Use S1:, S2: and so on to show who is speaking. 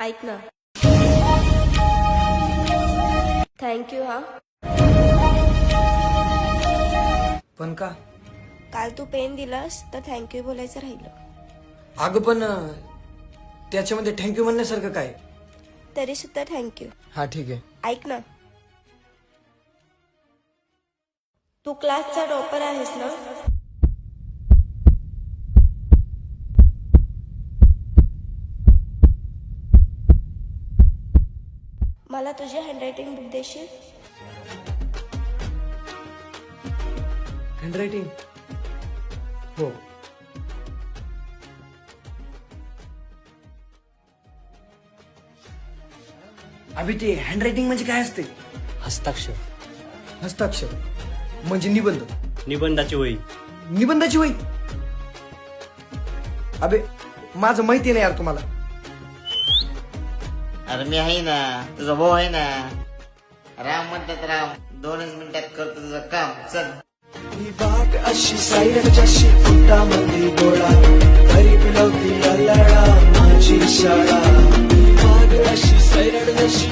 S1: ऐक ना, थँक्यू हा.
S2: पण का?
S1: काल तू पेन दिलास तर थँक्यू बोलायचं राहिलं.
S2: अगं पण त्याच्यामध्ये थँक्यू म्हणण्यासारखं काय?
S1: तरी सुद्धा थँक्यू.
S2: हा ठीक आहे.
S1: ऐक ना, तू क्लासचा टॉपर आहेस ना? मला तुझी हँडरायटिंग बुक देशील?
S2: हँडरायटिंग? हो. अभि ते हँडरायटिंग म्हणजे काय असते?
S3: हस्ताक्षर.
S2: हस्ताक्षर म्हणजे निबंध.
S3: निबंधाची वही.
S2: निबंधाची वही? अबे माझं माहिती नाही यार तुम्हाला.
S4: अरे मी आहे ना, तुझा भाऊ आहे ना. राम म्हणतात राम, 2च मिनिटात करतो तुझं काम. चल.
S5: ही वाट अशी सायरच्याशी पोटामध्ये गोळा तरी पिलवती अल्लडा माझी शाळा. ही वाट अशी सायरड जशी